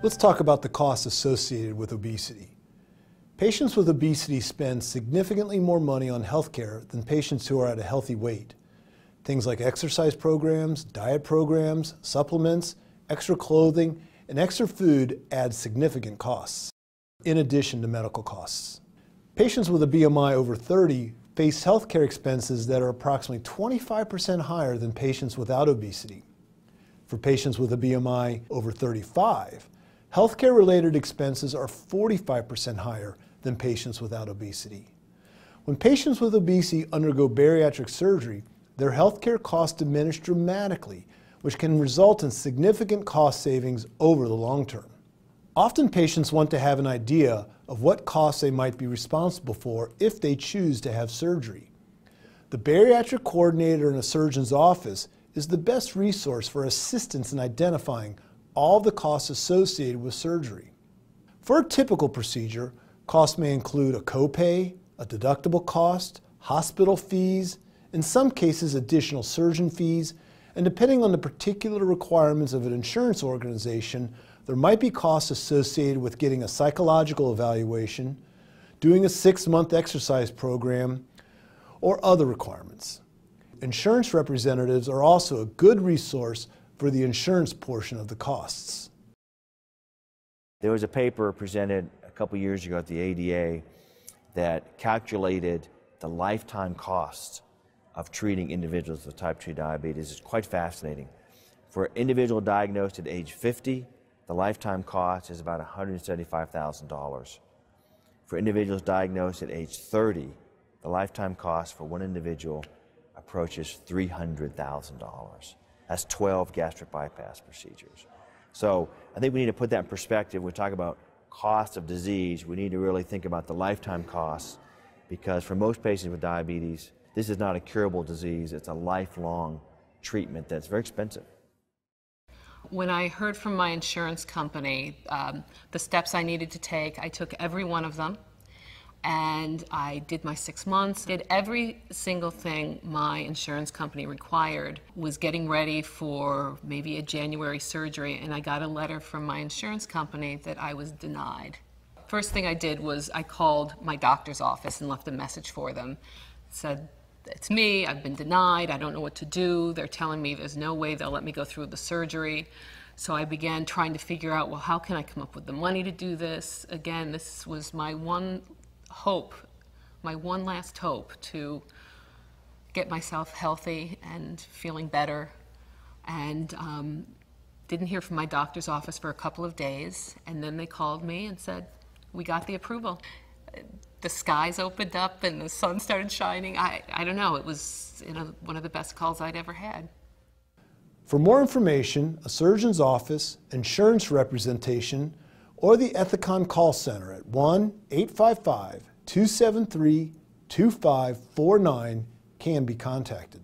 Let's talk about the costs associated with obesity. Patients with obesity spend significantly more money on healthcare than patients who are at a healthy weight. Things like exercise programs, diet programs, supplements, extra clothing, and extra food add significant costs, in addition to medical costs. Patients with a BMI over 30 face healthcare expenses that are approximately 25% higher than patients without obesity. For patients with a BMI over 35, healthcare-related expenses are 45% higher than patients without obesity. When patients with obesity undergo bariatric surgery, their healthcare costs diminish dramatically, which can result in significant cost savings over the long term. Often patients want to have an idea of what costs they might be responsible for if they choose to have surgery. The bariatric coordinator in a surgeon's office is the best resource for assistance in identifying all the costs associated with surgery. For a typical procedure, costs may include a copay, a deductible cost, hospital fees, in some cases additional surgeon fees, and depending on the particular requirements of an insurance organization, there might be costs associated with getting a psychological evaluation, doing a 6-month exercise program, or other requirements. Insurance representatives are also a good resource for the insurance portion of the costs. There was a paper presented a couple years ago at the ADA that calculated the lifetime costs of treating individuals with type 2 diabetes. It's quite fascinating. For an individual diagnosed at age 50, the lifetime cost is about $175,000. For individuals diagnosed at age 30, the lifetime cost for one individual approaches $300,000. That's 12 gastric bypass procedures. So I think we need to put that in perspective. When we talk about cost of disease, we need to really think about the lifetime costs, because for most patients with diabetes, this is not a curable disease. It's a lifelong treatment that's very expensive. When I heard from my insurance company the steps I needed to take, I took every one of them, and I did my 6 months, did every single thing my insurance company required, was getting ready for maybe a January surgery, and I got a letter from my insurance company that I was denied. First thing I did was I called my doctor's office and left a message for them. It said, "It's me, I've been denied, I don't know what to do. They're telling me there's no way they'll let me go through the surgery." So I began trying to figure out, well, how can I come up with the money to do this? Again, this was my one hope, my one last hope to get myself healthy and feeling better. And didn't hear from my doctor's office for a couple of days, and then they called me and said, "We got the approval." The skies opened up and the sun started shining. I don't know, it was one of the best calls I'd ever had. For more information, a surgeon's office, insurance representation, or the Ethicon call center at 1-855-273-2549 can be contacted.